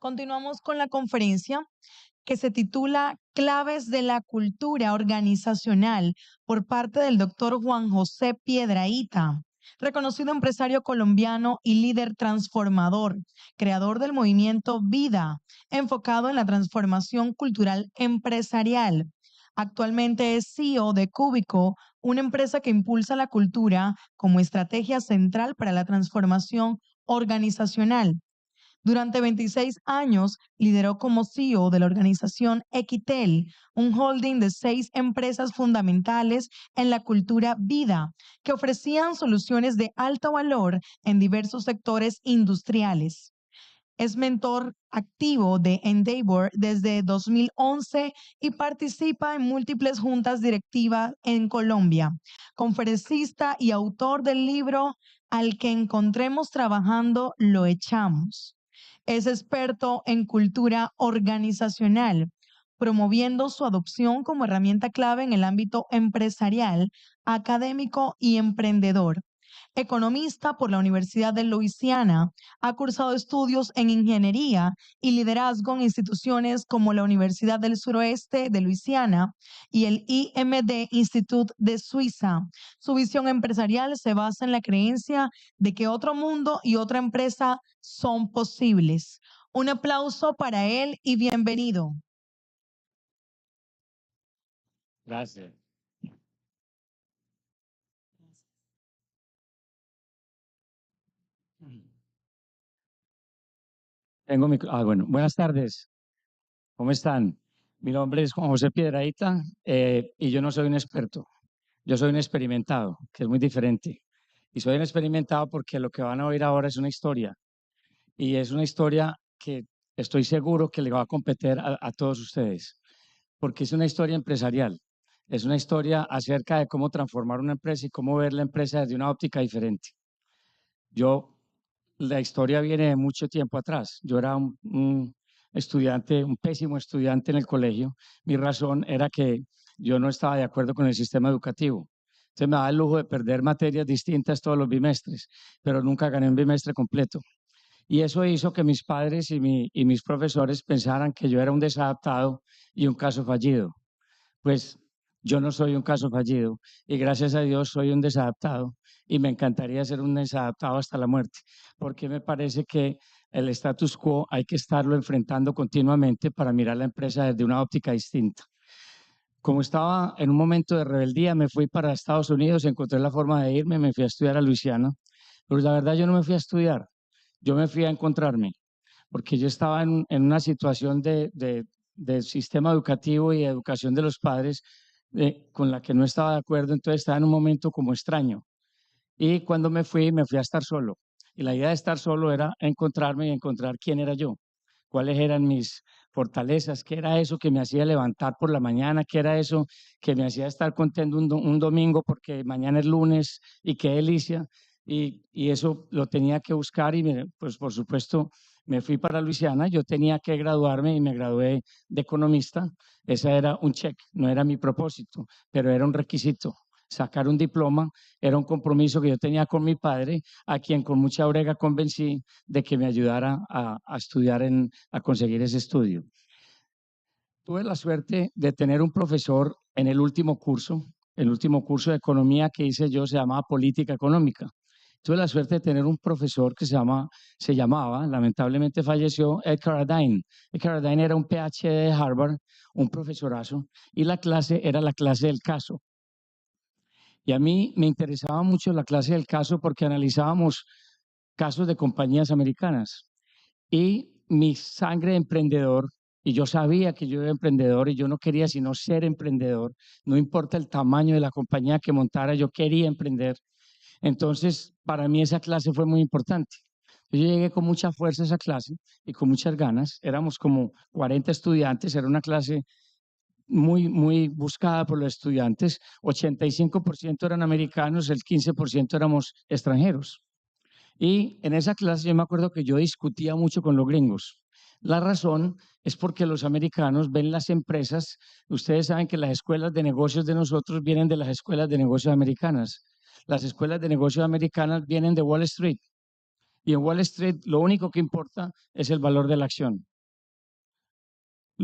Continuamos con la conferencia que se titula Claves de la Cultura Organizacional por parte del doctor Juan José Piedrahita, reconocido empresario colombiano y líder transformador, creador del movimiento Vida, enfocado en la transformación cultural empresarial. Actualmente es CEO de Cúbico, una empresa que impulsa la cultura como estrategia central para la transformación organizacional. Durante 26 años lideró como CEO de la organización Equitel, un holding de 6 empresas fundamentales en la cultura vida, que ofrecían soluciones de alto valor en diversos sectores industriales. Es mentor activo de Endeavor desde 2011 y participa en múltiples juntas directivas en Colombia. Conferencista y autor del libro Al que encontremos trabajando, lo echamos. Es experto en cultura organizacional, promoviendo su adopción como herramienta clave en el ámbito empresarial, académico y emprendedor. Economista por la Universidad de Luisiana, ha cursado estudios en ingeniería y liderazgo en instituciones como la Universidad del Suroeste de Luisiana y el IMD Institute de Suiza. Su visión empresarial se basa en la creencia de que otro mundo y otra empresa son posibles. Un aplauso para él y bienvenido. Gracias. Bueno, buenas tardes. ¿Cómo están? Mi nombre es Juan José Piedrahita y yo no soy un experto. Yo soy un experimentado, que es muy diferente. Y soy un experimentado porque lo que van a oír ahora es una historia. Y es una historia que estoy seguro que le va a competir a todos ustedes. Porque es una historia empresarial. Es una historia acerca de cómo transformar una empresa y cómo ver la empresa desde una óptica diferente. La historia viene de mucho tiempo atrás. Yo era un estudiante, un pésimo estudiante en el colegio. Mi razón era que yo no estaba de acuerdo con el sistema educativo. Entonces me daba el lujo de perder materias distintas todos los bimestres, pero nunca gané un bimestre completo. Y eso hizo que mis padres y mis profesores pensaran que yo era un desadaptado y un caso fallido. Pues yo no soy un caso fallido y gracias a Dios soy un desadaptado y me encantaría ser un desadaptado hasta la muerte, porque me parece que el status quo hay que estarlo enfrentando continuamente para mirar la empresa desde una óptica distinta. Como estaba en un momento de rebeldía, me fui para Estados Unidos, encontré la forma de irme, me fui a estudiar a Luisiana, pero la verdad yo no me fui a estudiar, yo me fui a encontrarme, porque yo estaba en una situación de sistema educativo y de educación de los padres con la que no estaba de acuerdo, entonces estaba en un momento como extraño. Y cuando me fui a estar solo. Y la idea de estar solo era encontrarme y encontrar quién era yo, cuáles eran mis fortalezas, qué era eso que me hacía levantar por la mañana, qué era eso que me hacía estar contento un domingo porque mañana es lunes y qué delicia. Y eso lo tenía que buscar y pues por supuesto me fui para Luisiana, yo tenía que graduarme y me gradué de economista. Ese era un check, no era mi propósito, pero era un requisito. Sacar un diploma era un compromiso que yo tenía con mi padre, a quien con mucha brega convencí de que me ayudara a estudiar, a conseguir ese estudio. Tuve la suerte de tener un profesor en el último curso de economía que hice yo, se llamaba Política Económica. Tuve la suerte de tener un profesor que se llamaba, lamentablemente falleció, Ed Carradine. Ed Carradine era un PhD de Harvard, un profesorazo, y la clase era la clase del caso. Y a mí me interesaba mucho la clase del caso porque analizábamos casos de compañías americanas. Y mi sangre de emprendedor, y yo sabía que yo era emprendedor y yo no quería sino ser emprendedor, no importa el tamaño de la compañía que montara, yo quería emprender. Entonces, para mí esa clase fue muy importante. Yo llegué con mucha fuerza a esa clase y con muchas ganas. Éramos como 40 estudiantes, era una clase muy buscada por los estudiantes. 85% eran americanos, el 15% éramos extranjeros. Y en esa clase yo me acuerdo que yo discutía mucho con los gringos. La razón es porque los americanos ven las empresas, ustedes saben que las escuelas de negocios de nosotros vienen de las escuelas de negocios americanas. Las escuelas de negocios americanas vienen de Wall Street. Y en Wall Street lo único que importa es el valor de la acción.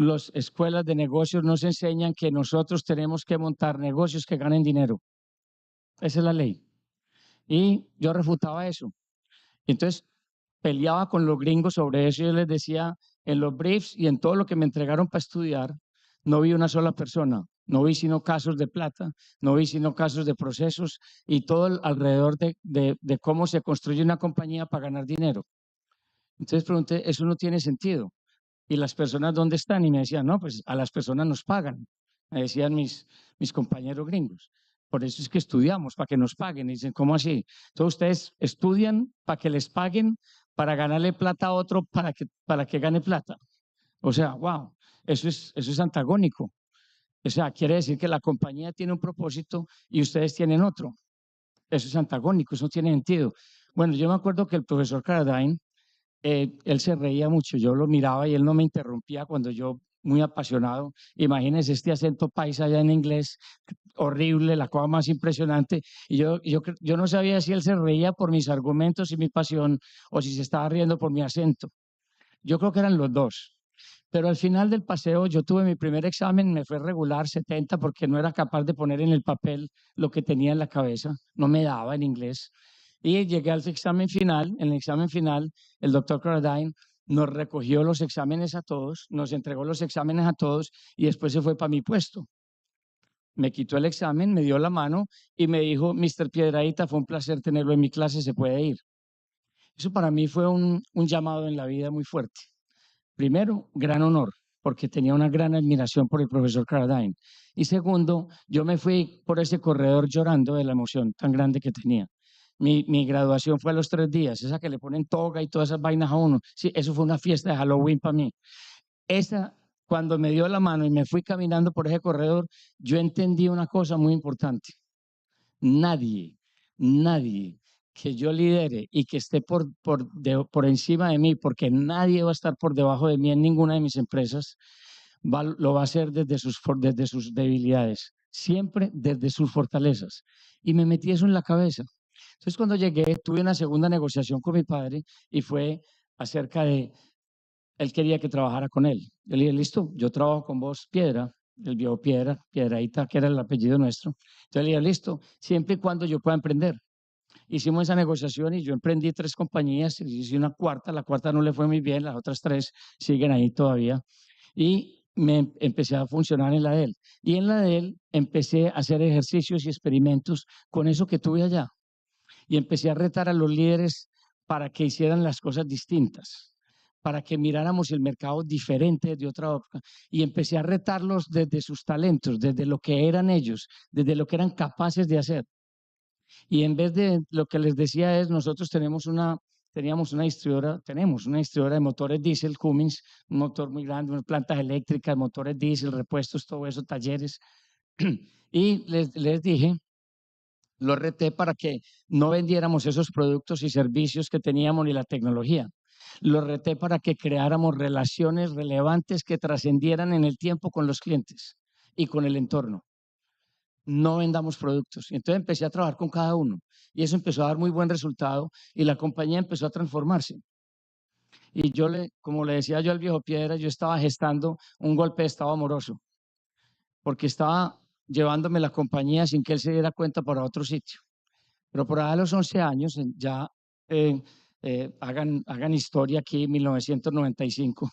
las escuelas de negocios nos enseñan que nosotros tenemos que montar negocios que ganen dinero. Esa es la ley. Y yo refutaba eso. Entonces, peleaba con los gringos sobre eso y yo les decía, en los briefs y en todo lo que me entregaron para estudiar, no vi una sola persona, no vi sino casos de plata, no vi sino casos de procesos y todo alrededor de cómo se construye una compañía para ganar dinero. Entonces pregunté, eso no tiene sentido. ¿Y las personas dónde están? Y me decían, no, pues a las personas nos pagan, me decían mis compañeros gringos. Por eso es que estudiamos, para que nos paguen. Y dicen, ¿cómo así? Entonces ustedes estudian para que les paguen, para ganarle plata a otro, para que gane plata. O sea, wow, eso es antagónico. O sea, quiere decir que la compañía tiene un propósito y ustedes tienen otro. Eso es antagónico, eso no tiene sentido. Bueno, yo me acuerdo que el profesor Carradine, él se reía mucho, yo lo miraba y él no me interrumpía cuando yo, muy apasionado, imagínense este acento paisa allá en inglés, horrible, la cosa más impresionante, y yo no sabía si él se reía por mis argumentos y mi pasión o si se estaba riendo por mi acento. Yo creo que eran los dos. Pero al final del paseo yo tuve mi primer examen, me fue regular 70 porque no era capaz de poner en el papel lo que tenía en la cabeza, no me daba en inglés. Y llegué al examen final, en el examen final el doctor Carradine nos recogió los exámenes a todos, nos entregó los exámenes a todos y después se fue para mi puesto. Me quitó el examen, me dio la mano y me dijo, Mr. Piedrahita, fue un placer tenerlo en mi clase, se puede ir. Eso para mí fue un llamado en la vida muy fuerte. Primero, gran honor, porque tenía una gran admiración por el profesor Carradine. Y segundo, yo me fui por ese corredor llorando de la emoción tan grande que tenía. Mi graduación fue a los 3 días, esa que le ponen toga y todas esas vainas a uno. Sí, eso fue una fiesta de Halloween para mí. Esa, cuando me dio la mano y me fui caminando por ese corredor, yo entendí una cosa muy importante. Nadie, nadie que yo lidere y que esté por encima de mí, porque nadie va a estar por debajo de mí en ninguna de mis empresas, lo va a hacer desde sus debilidades, siempre desde sus fortalezas. Y me metí eso en la cabeza. Entonces, cuando llegué, tuve una segunda negociación con mi padre y fue acerca de, él quería que trabajara con él. Yo le dije, listo, yo trabajo con vos, Piedra, el viejo Piedra, Piedrahita, que era el apellido nuestro. Entonces le dije, listo, siempre y cuando yo pueda emprender. Hicimos esa negociación y yo emprendí 3 compañías, hice una cuarta, la cuarta no le fue muy bien, las otras 3 siguen ahí todavía. Y me empecé a funcionar en la de él. Y en la de él empecé a hacer ejercicios y experimentos con eso que tuve allá. Y empecé a retar a los líderes para que hicieran las cosas distintas, para que miráramos el mercado diferente de otra óptica. Y empecé a retarlos desde sus talentos, desde lo que eran ellos, desde lo que eran capaces de hacer. Y en vez de lo que les decía es, nosotros tenemos una distribuidora de motores diésel, Cummins, un motor muy grande, unas plantas eléctricas, motores diésel, repuestos, todo eso, talleres. Y les dije, lo reté para que no vendiéramos esos productos y servicios que teníamos ni la tecnología. Lo reté para que creáramos relaciones relevantes que trascendieran en el tiempo con los clientes y con el entorno. No vendamos productos. Y entonces empecé a trabajar con cada uno y eso empezó a dar muy buen resultado y la compañía empezó a transformarse. Y como le decía yo al viejo Piedra, yo estaba gestando un golpe de estado amoroso porque estaba llevándome la compañía sin que él se diera cuenta para otro sitio. Pero por ahí a los 11 años, ya hagan historia aquí, 1995.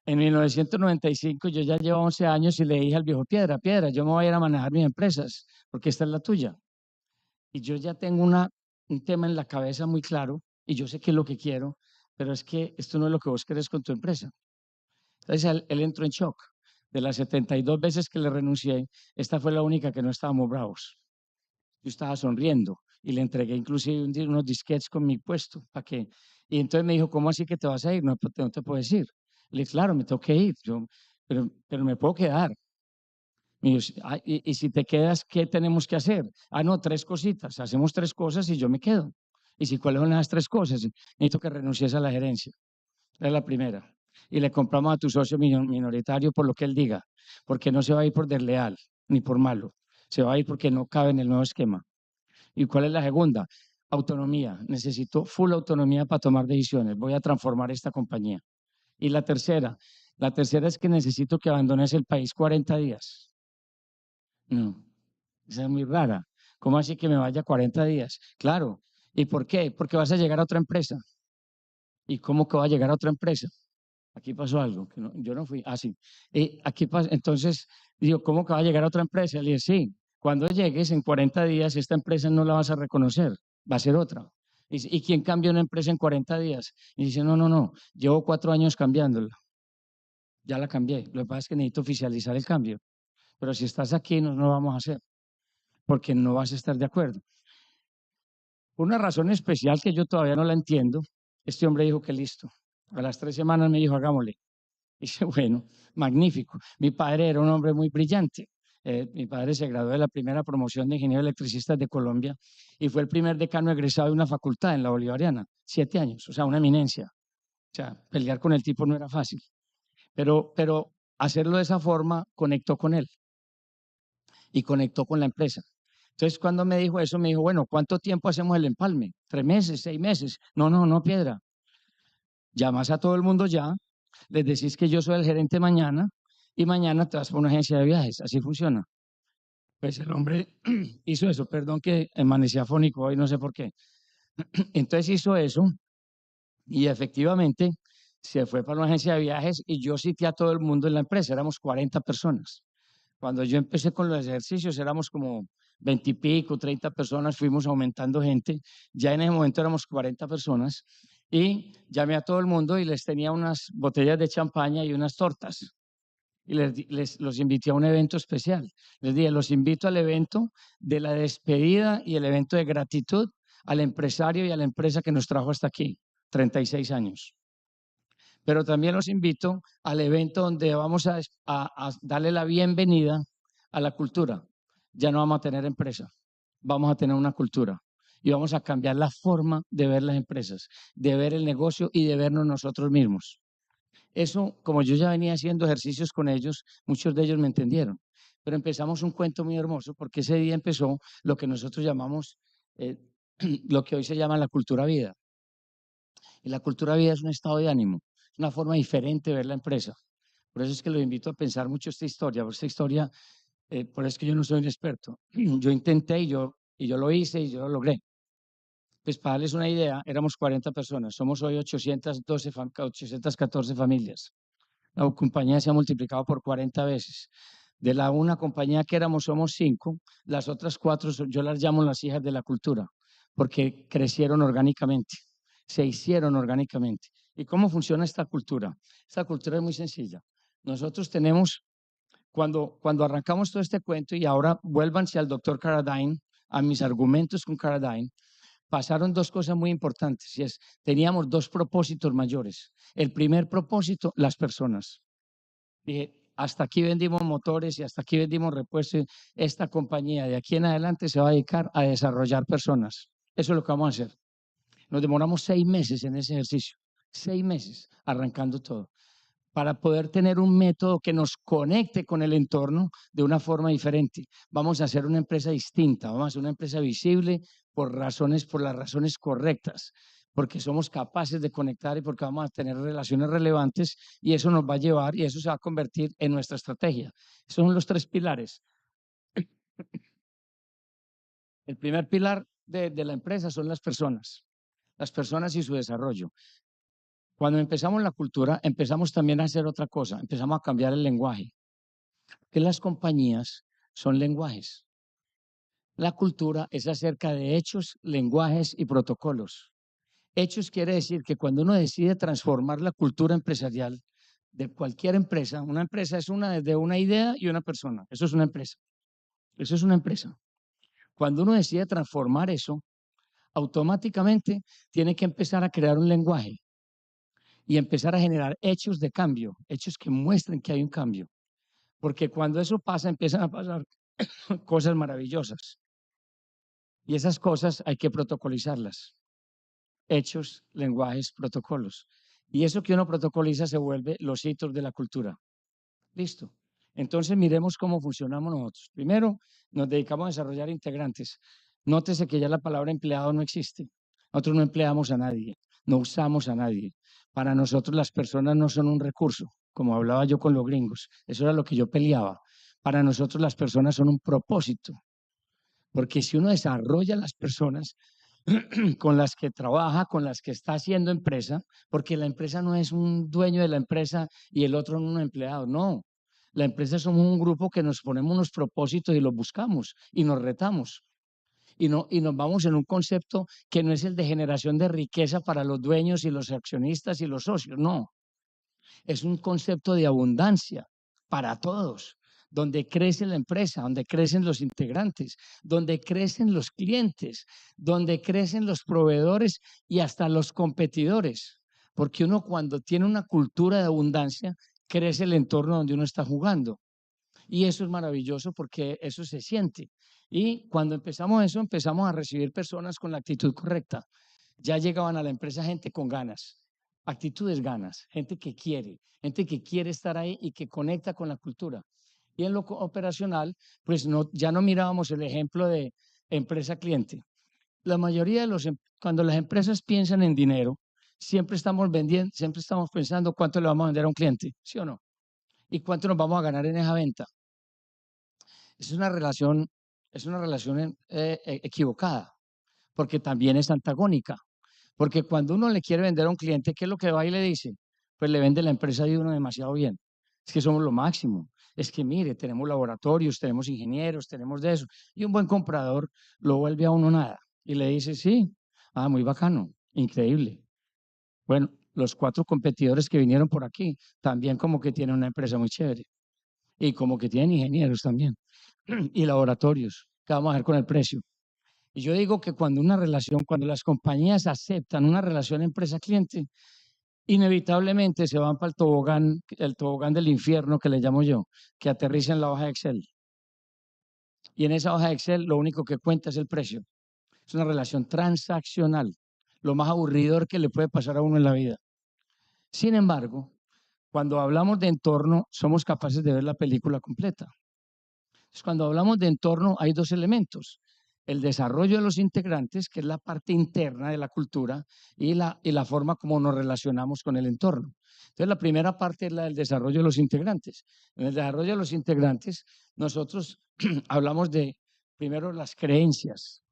En 1995 yo ya llevo 11 años y le dije al viejo Piedra, Piedra, yo me voy a ir a manejar mis empresas porque esta es la tuya. Y yo ya tengo un tema en la cabeza muy claro y yo sé qué es lo que quiero, pero es que esto no es lo que vos querés con tu empresa. Entonces él entró en shock. De las 72 veces que le renuncié, esta fue la única que no estábamos bravos. Yo estaba sonriendo y le entregué inclusive unos disquetes con mi puesto. Y entonces me dijo, ¿cómo así que te vas a ir? No, no te puedes ir. Le dije, claro, me tengo que ir, pero me puedo quedar. Me dijo, y si te quedas, ¿qué tenemos que hacer? No, 3 cositas. Hacemos 3 cosas y yo me quedo. ¿Y si cuáles son las 3 cosas? Necesito que renuncies a la gerencia. Es la primera. Y le compramos a tu socio minoritario por lo que él diga, porque no se va a ir por desleal ni por malo. Se va a ir porque no cabe en el nuevo esquema. ¿Y cuál es la segunda? Autonomía. Necesito full autonomía para tomar decisiones. Voy a transformar esta compañía. Y la tercera, La tercera es que necesito que abandones el país 40 días. No, esa es muy rara. ¿Cómo así que me vaya 40 días? Claro. ¿Y por qué? Porque vas a llegar a otra empresa. ¿Y cómo que va a llegar a otra empresa? Aquí pasó algo, que yo no fui. Ah, sí. Aquí pasó, entonces, digo, ¿cómo que va a llegar a otra empresa? Le dije, sí, cuando llegues en 40 días, esta empresa no la vas a reconocer, va a ser otra. ¿Y quién cambia una empresa en 40 días? Y dice, no, no, no, llevo 4 años cambiándola, ya la cambié. Lo que pasa es que necesito oficializar el cambio. Pero si estás aquí, no lo vamos a hacer, porque no vas a estar de acuerdo. Por una razón especial que yo todavía no la entiendo, este hombre dijo que listo. A las 3 semanas me dijo, hagámosle. Dice, bueno, magnífico. Mi padre era un hombre muy brillante. Mi padre se graduó de la primera promoción de ingeniero electricista de Colombia y fue el primer decano egresado de una facultad en la Bolivariana, 7 años, o sea, una eminencia. O sea, pelear con el tipo no era fácil, pero hacerlo de esa forma conectó con él y conectó con la empresa. Entonces, cuando me dijo eso, me dijo, bueno, ¿cuánto tiempo hacemos el empalme? ¿3 meses, 6 meses? No, no, no, Piedra. Llamas a todo el mundo ya, les decís que yo soy el gerente mañana y mañana te vas por una agencia de viajes. Así funciona. Pues el hombre hizo eso. Perdón que amanecí afónico hoy, no sé por qué. Entonces hizo eso y efectivamente se fue para una agencia de viajes y yo cité a todo el mundo en la empresa. Éramos 40 personas. Cuando yo empecé con los ejercicios éramos como 20 y pico, 30 personas, fuimos aumentando gente. Ya en ese momento éramos 40 personas y llamé a todo el mundo y les tenía unas botellas de champaña y unas tortas. Y los invité a un evento especial. Les dije, los invito al evento de la despedida y el evento de gratitud al empresario y a la empresa que nos trajo hasta aquí, 36 años. Pero también los invito al evento donde vamos a darle la bienvenida a la cultura. Ya no vamos a tener empresa, vamos a tener una cultura y vamos a cambiar la forma de ver las empresas, de ver el negocio y de vernos nosotros mismos. Eso, como yo ya venía haciendo ejercicios con ellos, muchos de ellos me entendieron. Pero empezamos un cuento muy hermoso porque ese día empezó lo que nosotros llamamos, eh, lo que hoy se llama la cultura vida. Y la cultura vida es un estado de ánimo, es una forma diferente de ver la empresa. Por eso es que los invito a pensar mucho esta historia, por esta historia, por eso es que yo no soy un experto. Yo intenté y yo lo hice y yo lo logré. Pues para darles una idea, éramos 40 personas, somos hoy 814 familias. La compañía se ha multiplicado por 40 veces. De la una compañía que éramos, somos 5, las otras 4 yo las llamo las hijas de la cultura, porque crecieron orgánicamente, se hicieron orgánicamente. ¿Y cómo funciona esta cultura? Esta cultura es muy sencilla. Nosotros tenemos, cuando arrancamos todo este cuento, y ahora vuélvanse al doctor Carradine, a mis argumentos con Carradine, pasaron dos cosas muy importantes, y es, teníamos dos propósitos mayores. El primer propósito, las personas. Dije, hasta aquí vendimos motores y hasta aquí vendimos repuestos. Esta compañía de aquí en adelante se va a dedicar a desarrollar personas. Eso es lo que vamos a hacer. Nos demoramos 6 meses en ese ejercicio, 6 meses arrancando todo, para poder tener un método que nos conecte con el entorno de una forma diferente. Vamos a hacer una empresa distinta, vamos a hacer una empresa visible por las razones correctas, porque somos capaces de conectar y porque vamos a tener relaciones relevantes y eso nos va a llevar y eso se va a convertir en nuestra estrategia. Esos son los 3 pilares. El primer pilar de la empresa son las personas y su desarrollo. Cuando empezamos la cultura, empezamos también a hacer otra cosa, empezamos a cambiar el lenguaje, que las compañías son lenguajes. La cultura es acerca de hechos, lenguajes y protocolos. Hechos quiere decir que cuando uno decide transformar la cultura empresarial de cualquier empresa, una empresa es de una idea y una persona, eso es una empresa, eso es una empresa. Cuando uno decide transformar eso, automáticamente tiene que empezar a crear un lenguaje y empezar a generar hechos de cambio, hechos que muestren que hay un cambio. Porque cuando eso pasa, empiezan a pasar cosas maravillosas. Y esas cosas hay que protocolizarlas. Hechos, lenguajes, protocolos. Y eso que uno protocoliza se vuelve los hitos de la cultura. Listo. Entonces miremos cómo funcionamos nosotros. Primero, nos dedicamos a desarrollar integrantes. Nótese que ya la palabra empleado no existe. Nosotros no empleamos a nadie, no usamos a nadie. Para nosotros las personas no son un recurso, como hablaba yo con los gringos. Eso era lo que yo peleaba. Para nosotros las personas son un propósito, porque si uno desarrolla las personas con las que trabaja, con las que está haciendo empresa, porque la empresa no es un dueño de la empresa y el otro un empleado, no. La empresa somos un grupo que nos ponemos unos propósitos y los buscamos y nos retamos. Y nos vamos en un concepto que no es el de generación de riqueza para los dueños y los accionistas y los socios, no. Es un concepto de abundancia para todos, donde crece la empresa, donde crecen los integrantes, donde crecen los clientes, donde crecen los proveedores y hasta los competidores. Porque uno cuando tiene una cultura de abundancia, crece el entorno donde uno está jugando. Y eso es maravilloso porque eso se siente. Y cuando empezamos eso, empezamos a recibir personas con la actitud correcta. Ya llegaban a la empresa gente con ganas, actitudes ganas, gente que quiere estar ahí y que conecta con la cultura. Y en lo operacional, pues no, ya no mirábamos el ejemplo de empresa-cliente. La mayoría de cuando las empresas piensan en dinero, siempre estamos vendiendo, siempre estamos pensando cuánto le vamos a vender a un cliente, ¿sí o no? Y cuánto nos vamos a ganar en esa venta. Es una relación, equivocada, porque también es antagónica. Porque cuando uno le quiere vender a un cliente, ¿qué es lo que va y le dice? Pues le vende la empresa de uno demasiado bien. Es que somos lo máximo. Es que mire, tenemos laboratorios, tenemos ingenieros, tenemos de eso. Y un buen comprador lo vuelve a uno nada. Y le dice, sí, muy bacano, increíble. Bueno, los 4 competidores que vinieron por aquí también como que tienen una empresa muy chévere. Y como que tienen ingenieros también. Y laboratorios. ¿Qué vamos a hacer con el precio? Y yo digo que cuando las compañías aceptan una relación empresa-cliente, inevitablemente se van para el tobogán del infierno que le llamo yo, que aterriza en la hoja de Excel. Y en esa hoja de Excel lo único que cuenta es el precio. Es una relación transaccional, lo más aburridor que le puede pasar a uno en la vida. Sin embargo, cuando hablamos de entorno, somos capaces de ver la película completa. Entonces, cuando hablamos de entorno, hay 2 elementos. El desarrollo de los integrantes, que es la parte interna de la cultura, y la forma como nos relacionamos con el entorno. Entonces, la primera parte es la del desarrollo de los integrantes. En el desarrollo de los integrantes, nosotros hablamos de, primero, las creencias,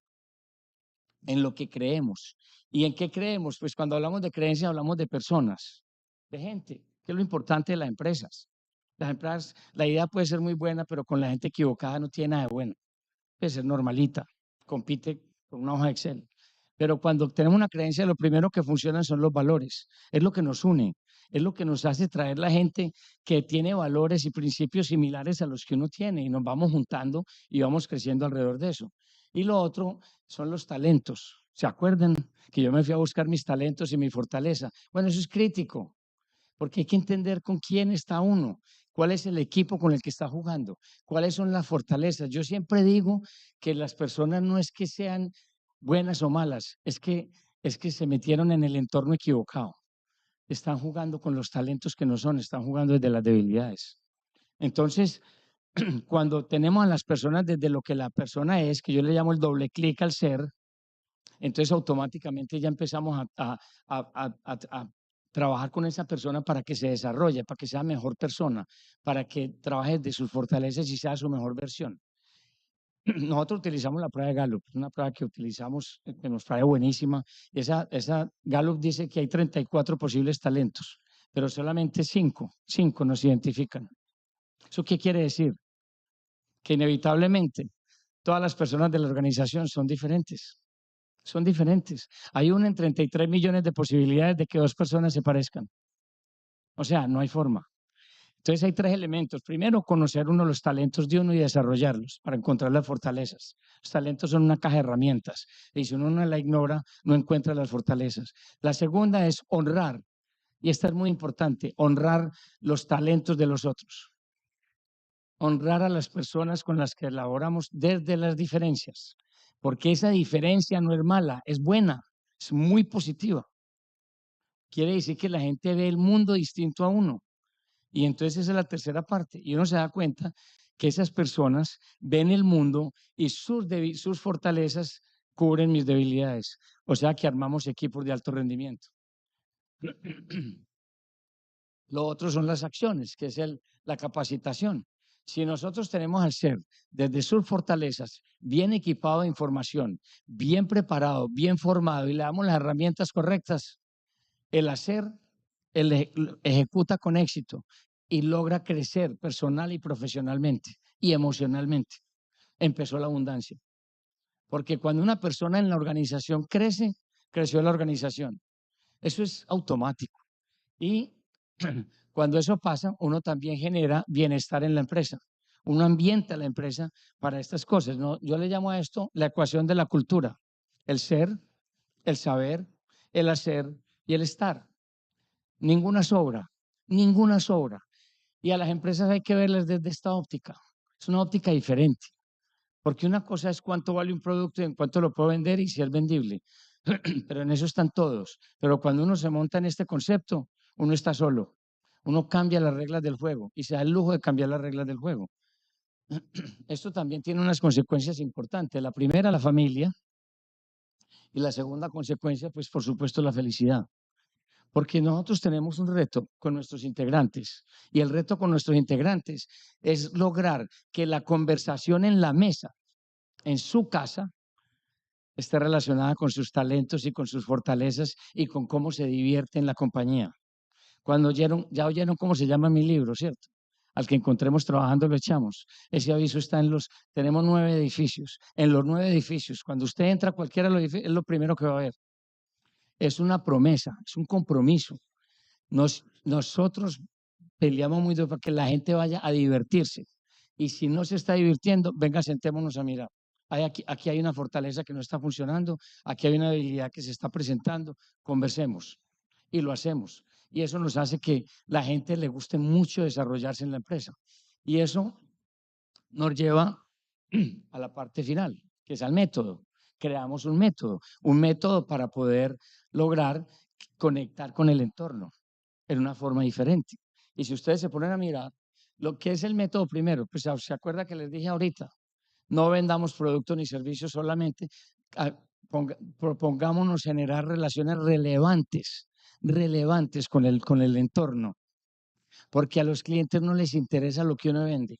en lo que creemos. ¿Y en qué creemos? Pues cuando hablamos de creencias, hablamos de personas, de gente, que es lo importante de las empresas. Las empresas, la idea puede ser muy buena, pero con la gente equivocada no tiene nada de bueno. Puede ser normalita, compite con una hoja de Excel. Pero cuando tenemos una creencia, lo primero que funciona son los valores. Es lo que nos une, es lo que nos hace traer la gente que tiene valores y principios similares a los que uno tiene y nos vamos juntando y vamos creciendo alrededor de eso. Y lo otro son los talentos. ¿Se acuerdan que yo me fui a buscar mis talentos y mi fortaleza? Bueno, eso es crítico, porque hay que entender con quién está uno, cuál es el equipo con el que está jugando, cuáles son las fortalezas. Yo siempre digo que las personas no es que sean buenas o malas, es que se metieron en el entorno equivocado. Están jugando con los talentos que no son, están jugando desde las debilidades. Entonces, cuando tenemos a las personas desde lo que la persona es, que yo le llamo el doble clic al ser, entonces automáticamente ya empezamos a trabajar con esa persona para que se desarrolle, para que sea mejor persona, para que trabaje de sus fortalezas y sea su mejor versión. Nosotros utilizamos la prueba de Gallup, una prueba que utilizamos, que nos trae buenísima. Esa Gallup dice que hay 34 posibles talentos, pero solamente 5 nos identifican. ¿Eso qué quiere decir? Que inevitablemente todas las personas de la organización son diferentes. Son diferentes. Hay una en 33 millones de posibilidades de que 2 personas se parezcan. O sea, no hay forma. Entonces hay 3 elementos. Primero, conocer los talentos de uno y desarrollarlos para encontrar las fortalezas. Los talentos son una caja de herramientas y si uno no la ignora, no encuentra las fortalezas. La segunda es honrar, y esta es muy importante, honrar los talentos de los otros. Honrar a las personas con las que elaboramos desde las diferencias, porque esa diferencia no es mala, es buena, es muy positiva. Quiere decir que la gente ve el mundo distinto a uno. Y entonces esa es la tercera parte. Y uno se da cuenta que esas personas ven el mundo y sus fortalezas cubren mis debilidades. O sea que armamos equipos de alto rendimiento. Lo otro son las acciones, que es la capacitación. Si nosotros tenemos al ser desde sus fortalezas bien equipado de información, bien preparado, bien formado y le damos las herramientas correctas, el hacer, ejecuta con éxito y logra crecer personal y profesionalmente y emocionalmente. Empezó la abundancia. Porque cuando una persona en la organización crece, creció la organización. Eso es automático. Y cuando eso pasa, uno también genera bienestar en la empresa. Uno ambienta la empresa para estas cosas, ¿no? Yo le llamo a esto la ecuación de la cultura. El ser, el saber, el hacer y el estar. Ninguna sobra, ninguna sobra. Y a las empresas hay que verlas desde esta óptica. Es una óptica diferente. Porque una cosa es cuánto vale un producto y en cuánto lo puedo vender y si es vendible. Pero en eso están todos. Pero cuando uno se monta en este concepto, uno está solo. Uno cambia las reglas del juego y se da el lujo de cambiar las reglas del juego. Esto también tiene unas consecuencias importantes. La primera, la familia. Y la segunda consecuencia, pues por supuesto, la felicidad. Porque nosotros tenemos un reto con nuestros integrantes. Y el reto con nuestros integrantes es lograr que la conversación en la mesa, en su casa, esté relacionada con sus talentos y con sus fortalezas y con cómo se divierte en la compañía. Ya oyeron cómo se llama mi libro, ¿cierto? Al que encontremos trabajando lo echamos. Ese aviso está tenemos 9 edificios. En los 9 edificios, cuando usted entra a cualquiera de los edificios, es lo primero que va a ver. Es una promesa, es un compromiso. Nosotros peleamos muy duro para que la gente vaya a divertirse. Y si no se está divirtiendo, venga, sentémonos a mirar. Aquí hay una fortaleza que no está funcionando, aquí hay una habilidad que se está presentando, conversemos y lo hacemos. Y eso nos hace que la gente le guste mucho desarrollarse en la empresa. Y eso nos lleva a la parte final, que es al método. Creamos un método para poder lograr conectar con el entorno en una forma diferente. Y si ustedes se ponen a mirar, lo que es el método primero, pues se acuerda que les dije ahorita, no vendamos productos ni servicios solamente, propongámonos generar relaciones relevantes con el entorno, porque a los clientes no les interesa lo que uno vende.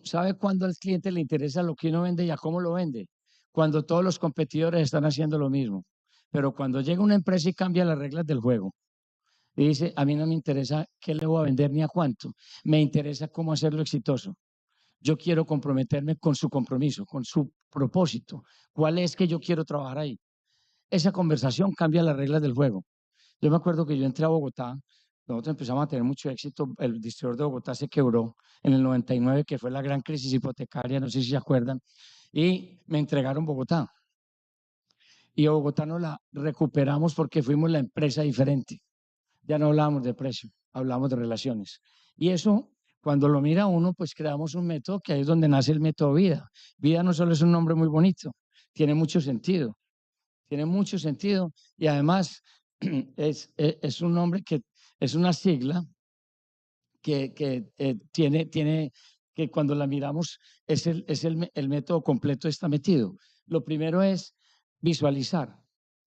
¿Sabe cuándo al cliente le interesa lo que uno vende y a cómo lo vende? Cuando todos los competidores están haciendo lo mismo. Pero cuando llega una empresa y cambia las reglas del juego, y dice, a mí no me interesa qué le voy a vender ni a cuánto, me interesa cómo hacerlo exitoso. Yo quiero comprometerme con su compromiso, con su propósito. ¿Cuál es que yo quiero trabajar ahí? Esa conversación cambia las reglas del juego. Yo me acuerdo que yo entré a Bogotá, nosotros empezamos a tener mucho éxito, el distribuidor de Bogotá se quebró en el 99, que fue la gran crisis hipotecaria, no sé si se acuerdan, y me entregaron Bogotá. Y a Bogotá nos la recuperamos porque fuimos la empresa diferente. Ya no hablábamos de precio, hablamos de relaciones. Y eso, cuando lo mira uno, pues creamos un método que ahí es donde nace el método vida. Vida no solo es un nombre muy bonito, tiene mucho sentido. Tiene mucho sentido y además es un nombre que es una sigla que tiene que cuando la miramos el método completo está metido. Lo primero es visualizar.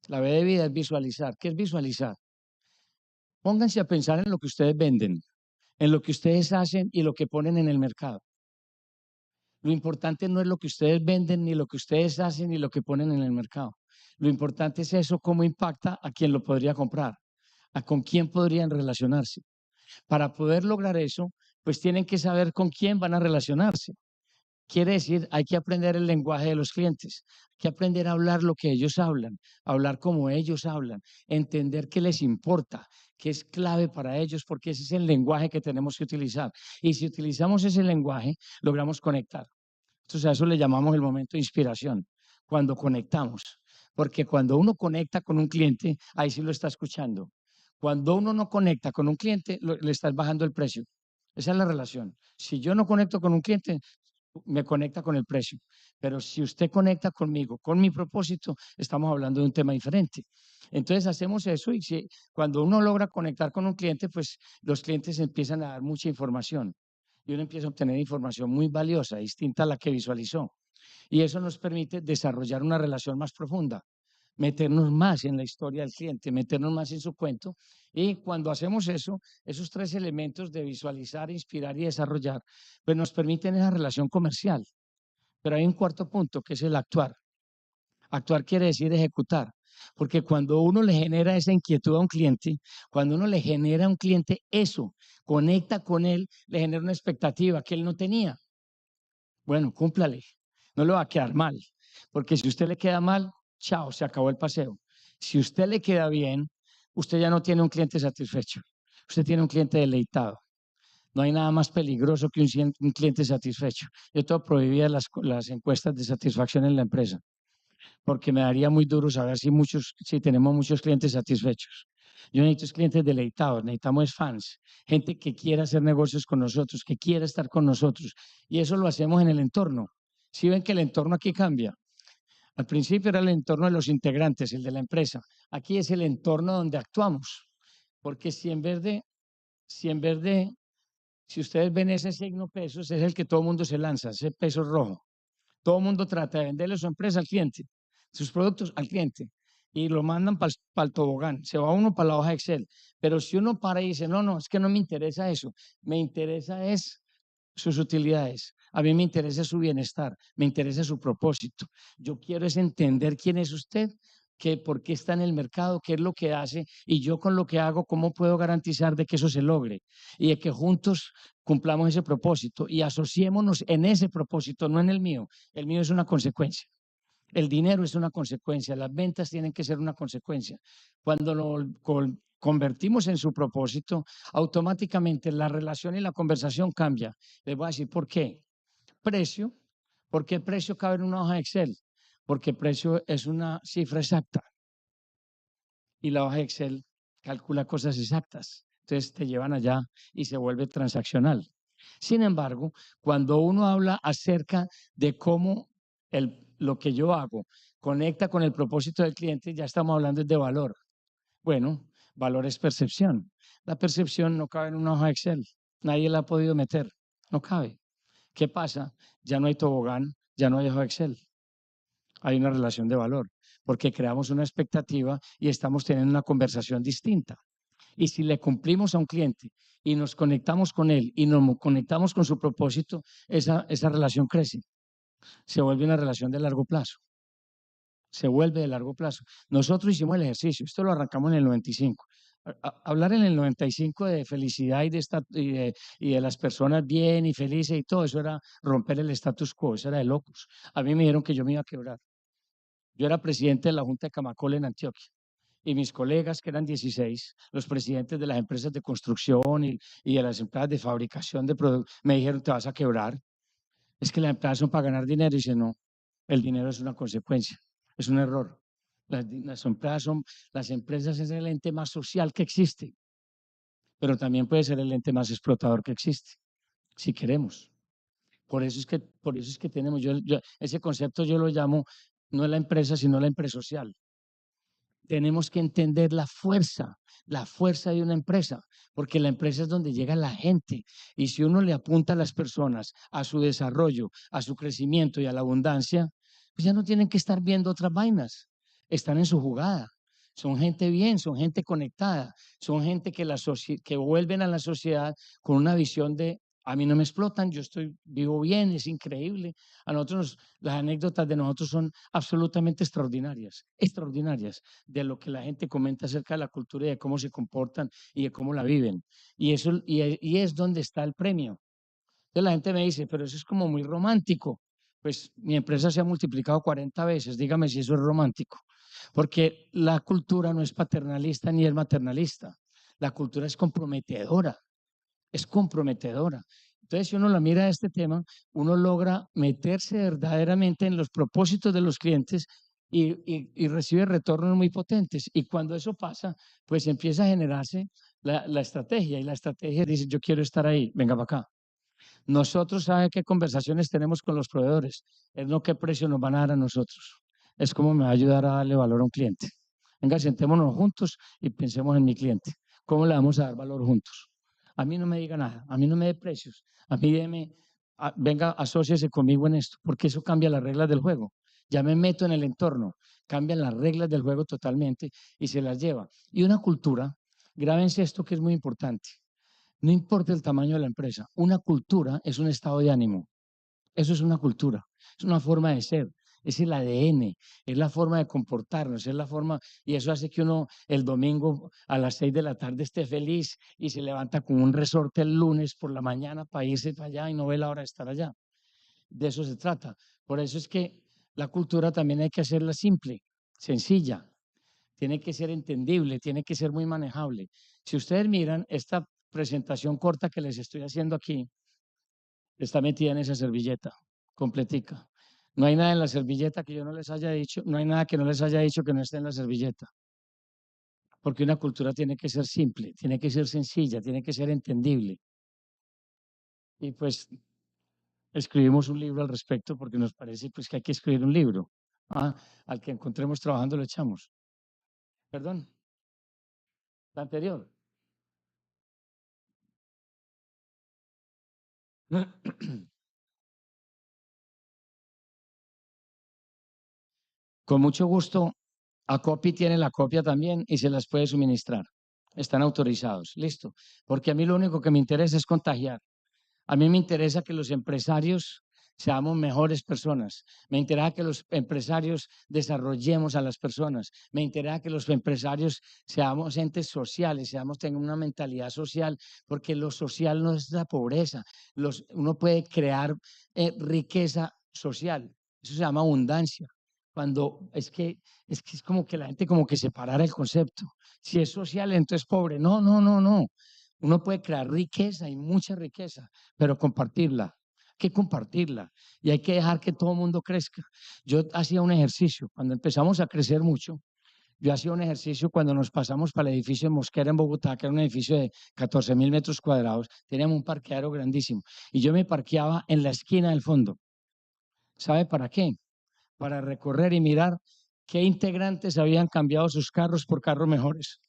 La B de vida es visualizar. ¿Qué es visualizar? Pónganse a pensar en lo que ustedes venden, en lo que ustedes hacen y lo que ponen en el mercado. Lo importante no es lo que ustedes venden, ni lo que ustedes hacen, ni lo que ponen en el mercado. Lo importante es eso, cómo impacta a quien lo podría comprar, a con quién podrían relacionarse. Para poder lograr eso, pues tienen que saber con quién van a relacionarse. Quiere decir, hay que aprender el lenguaje de los clientes, hay que aprender a hablar lo que ellos hablan, hablar como ellos hablan, entender qué les importa, qué es clave para ellos, porque ese es el lenguaje que tenemos que utilizar. Y si utilizamos ese lenguaje, logramos conectar. Entonces a eso le llamamos el momento de inspiración, cuando conectamos. Porque cuando uno conecta con un cliente, ahí sí lo está escuchando. Cuando uno no conecta con un cliente, le estás bajando el precio. Esa es la relación. Si yo no conecto con un cliente, me conecta con el precio. Pero si usted conecta conmigo, con mi propósito, estamos hablando de un tema diferente. Entonces hacemos eso y cuando uno logra conectar con un cliente, pues los clientes empiezan a dar mucha información y uno empieza a obtener información muy valiosa, distinta a la que visualizó. Y eso nos permite desarrollar una relación más profunda. meternos más en la historia del cliente, meternos más en su cuento. Y cuando hacemos eso, esos tres elementos de visualizar, inspirar y desarrollar, pues nos permiten esa relación comercial. Pero hay un cuarto punto que es el actuar. Actuar quiere decir ejecutar, porque cuando uno le genera esa inquietud a un cliente, cuando uno le genera a un cliente eso, conecta con él, le genera una expectativa que él no tenía. Bueno, cúmplale, no le va a quedar mal, porque si usted le queda mal, chao, se acabó el paseo. Si usted le queda bien, usted ya no tiene un cliente satisfecho, usted tiene un cliente deleitado. No hay nada más peligroso que un cliente satisfecho. Yo tengo prohibidas las encuestas de satisfacción en la empresa, porque me daría muy duro saber si tenemos muchos clientes satisfechos. Yo necesito clientes deleitados, necesitamos fans, gente que quiera hacer negocios con nosotros, que quiera estar con nosotros. Y eso lo hacemos en el entorno. Si ven que el entorno aquí cambia. Al principio era el entorno de los integrantes, el de la empresa. Aquí es el entorno donde actuamos. Porque si ustedes ven ese signo pesos, es el que todo el mundo se lanza, ese peso rojo. Todo el mundo trata de venderle su empresa al cliente, sus productos al cliente, y lo mandan para el tobogán. Se va uno para la hoja Excel. Pero si uno para y dice, no, no, es que no me interesa eso, me interesa es sus utilidades. A mí me interesa su bienestar, me interesa su propósito. Yo quiero es entender quién es usted, por qué está en el mercado, qué es lo que hace y yo con lo que hago, cómo puedo garantizar de que eso se logre y de que juntos cumplamos ese propósito y asociémonos en ese propósito, no en el mío. El mío es una consecuencia. El dinero es una consecuencia, las ventas tienen que ser una consecuencia. Cuando lo convertimos en su propósito, automáticamente la relación y la conversación cambia. Les voy a decir por qué. Precio, ¿por qué precio cabe en una hoja Excel? Porque precio es una cifra exacta y la hoja Excel calcula cosas exactas. Entonces te llevan allá y se vuelve transaccional. Sin embargo, cuando uno habla acerca de cómo lo que yo hago conecta con el propósito del cliente, ya estamos hablando de valor. Bueno, valor es percepción. La percepción no cabe en una hoja Excel. Nadie la ha podido meter. No cabe. ¿Qué pasa? Ya no hay tobogán, ya no hay hoja Excel. Hay una relación de valor, porque creamos una expectativa y estamos teniendo una conversación distinta. Y si le cumplimos a un cliente y nos conectamos con él y nos conectamos con su propósito, esa relación crece. Se vuelve una relación de largo plazo. Se vuelve de largo plazo. Nosotros hicimos el ejercicio, esto lo arrancamos en el 95. Hablar en el 95 de felicidad y de las personas bien y felices y todo eso era romper el status quo, eso era de locos. A mí me dijeron que yo me iba a quebrar. Yo era presidente de la Junta de Camacol en Antioquia y mis colegas, que eran 16, los presidentes de las empresas de construcción y de las empresas de fabricación de productos, me dijeron, te vas a quebrar. Es que las empresas son para ganar dinero. Y dice, no, el dinero es una consecuencia, es un error. Las empresas es el ente más social que existe, pero también puede ser el ente más explotador que existe, si queremos. Por eso es que tenemos, ese concepto yo lo llamo, no es la empresa, sino la empresa social. Tenemos que entender la fuerza de una empresa, porque la empresa es donde llega la gente. Y si uno le apunta a las personas, a su desarrollo, a su crecimiento y a la abundancia, pues ya no tienen que estar viendo otras vainas. Están en su jugada. Son gente bien, son gente conectada, son gente que vuelven a la sociedad con una visión de a mí no me explotan, yo vivo bien, es increíble. A nosotros, las anécdotas de nosotros son absolutamente extraordinarias, extraordinarias, de lo que la gente comenta acerca de la cultura y de cómo se comportan y de cómo la viven. Y es donde está el premio. Entonces la gente me dice, pero eso es como muy romántico. Pues mi empresa se ha multiplicado 40 veces, dígame si eso es romántico. Porque la cultura no es paternalista ni es maternalista. La cultura es comprometedora, es comprometedora. Entonces, si uno la mira a este tema, uno logra meterse verdaderamente en los propósitos de los clientes y recibe retornos muy potentes. Y cuando eso pasa, pues empieza a generarse la estrategia. Y la estrategia dice, yo quiero estar ahí, venga para acá. Nosotros, ¿sabe qué conversaciones tenemos con los proveedores? Es no qué precio nos van a dar a nosotros. Es cómo me va a ayudar a darle valor a un cliente. Venga, sentémonos juntos y pensemos en mi cliente. ¿Cómo le vamos a dar valor juntos? A mí no me diga nada, a mí no me dé precios, a mí venga, asóciese conmigo en esto, porque eso cambia las reglas del juego. ya me meto en el entorno, cambian las reglas del juego totalmente y se las lleva. Y una cultura, grábense esto que es muy importante, no importa el tamaño de la empresa, una cultura es un estado de ánimo. Eso es una cultura, es una forma de ser, es el ADN, es la forma de comportarnos, es la forma, y eso hace que uno el domingo a las 6 de la tarde esté feliz y se levanta con un resorte el lunes por la mañana para irse para allá y no ve la hora de estar allá. De eso se trata. Por eso es que la cultura también hay que hacerla simple, sencilla, tiene que ser entendible, tiene que ser muy manejable. Si ustedes miran esta presentación corta que les estoy haciendo aquí, está metida en esa servilleta, completica. No hay nada en la servilleta que yo no les haya dicho, no hay nada que no les haya dicho que no esté en la servilleta. Porque una cultura tiene que ser simple, tiene que ser sencilla, tiene que ser entendible. Y pues escribimos un libro al respecto porque nos parece pues que hay que escribir un libro. Al que encontremos trabajando lo echamos. Perdón, la anterior. Con mucho gusto, ACOPI tiene la copia también y se las puede suministrar. Están autorizados, listo. Porque a mí lo único que me interesa es contagiar. A mí me interesa que los empresarios seamos mejores personas. Me interesa que los empresarios desarrollemos a las personas. Me interesa que los empresarios seamos entes sociales, tengan una mentalidad social, porque lo social no es la pobreza. Uno puede crear riqueza social. Eso se llama abundancia. Cuando es como que la gente como que separara el concepto. Si es social, entonces pobre. No, no, no, no. Uno puede crear riqueza y mucha riqueza, pero compartirla. Hay que compartirla y hay que dejar que todo el mundo crezca. Yo hacía un ejercicio, cuando empezamos a crecer mucho, yo hacía un ejercicio cuando nos pasamos para el edificio de Mosquera en Bogotá, que era un edificio de 14.000 metros cuadrados, teníamos un parqueadero grandísimo y yo me parqueaba en la esquina del fondo. ¿Sabe para qué? Para recorrer y mirar qué integrantes habían cambiado sus carros por carros mejores,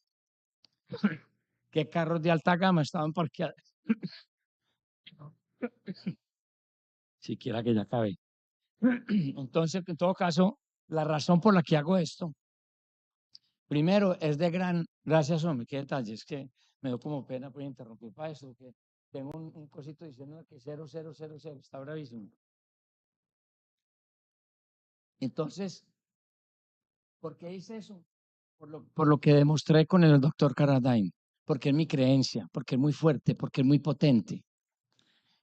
qué carros de alta gama estaban parqueados. Siquiera que ya acabe. Entonces, en todo caso, la razón por la que hago esto, primero, es de gran, gracias, hombre, qué detalle, es que me dio como pena, pues interrumpir para eso, que tengo un cosito diciendo que 0000, está bravísimo. Entonces, ¿por qué hice eso? Por lo que demostré con el doctor Carradine, porque es mi creencia, porque es muy fuerte, porque es muy potente.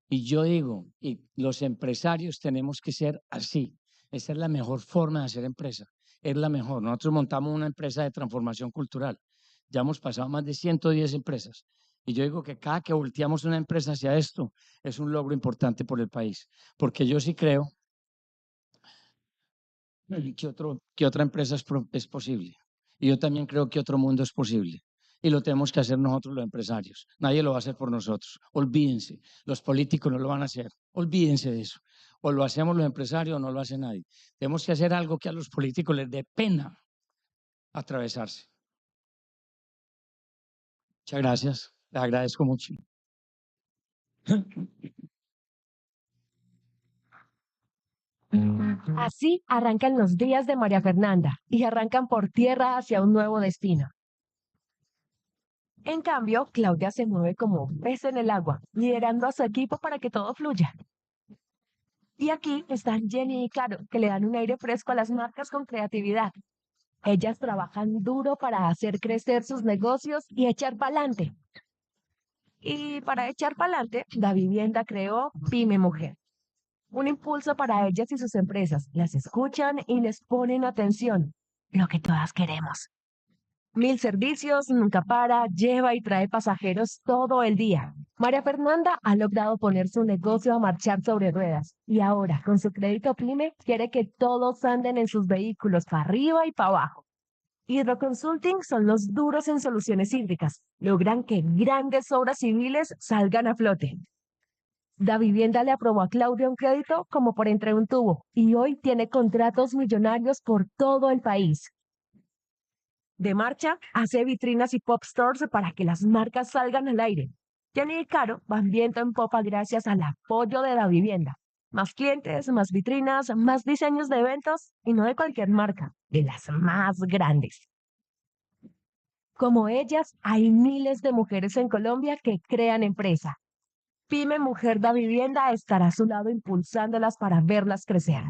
Y yo digo, y los empresarios tenemos que ser así. Esa es la mejor forma de hacer empresa. Es la mejor. Nosotros montamos una empresa de transformación cultural. Ya hemos pasado más de 110 empresas. Y yo digo que cada que volteamos una empresa hacia esto es un logro importante por el país. Porque yo sí creo que otra empresa es posible. Y yo también creo que otro mundo es posible. Y lo tenemos que hacer nosotros los empresarios. Nadie lo va a hacer por nosotros. Olvídense. Los políticos no lo van a hacer. Olvídense de eso. O lo hacemos los empresarios o no lo hace nadie. Tenemos que hacer algo que a los políticos les dé pena atravesarse. Muchas gracias. Les agradezco mucho. Así arrancan los días de María Fernanda y arrancan por tierra hacia un nuevo destino. En cambio, Claudia se mueve como un pez en el agua, liderando a su equipo para que todo fluya. Y aquí están Jenny y Caro, que le dan un aire fresco a las marcas con creatividad. Ellas trabajan duro para hacer crecer sus negocios y echar pa'lante. Y para echar pa'lante, Davivienda creó Pyme Mujer. Un impulso para ellas y sus empresas. Las escuchan y les ponen atención. Lo que todas queremos. 1000 servicios, nunca para, lleva y trae pasajeros todo el día. María Fernanda ha logrado poner su negocio a marchar sobre ruedas y ahora, con su crédito PYME, quiere que todos anden en sus vehículos para arriba y para abajo. Hidroconsulting son los duros en soluciones hídricas. Logran que grandes obras civiles salgan a flote. Davivienda le aprobó a Claudia un crédito como por entre un tubo y hoy tiene contratos millonarios por todo el país. De marcha, hace vitrinas y pop stores para que las marcas salgan al aire. Jenny y Caro van viento en popa gracias al apoyo de Davivienda. Más clientes, más vitrinas, más diseños de eventos y no de cualquier marca, de las más grandes. Como ellas, hay miles de mujeres en Colombia que crean empresa. Pyme Mujer da Vivienda estará a su lado impulsándolas para verlas crecer.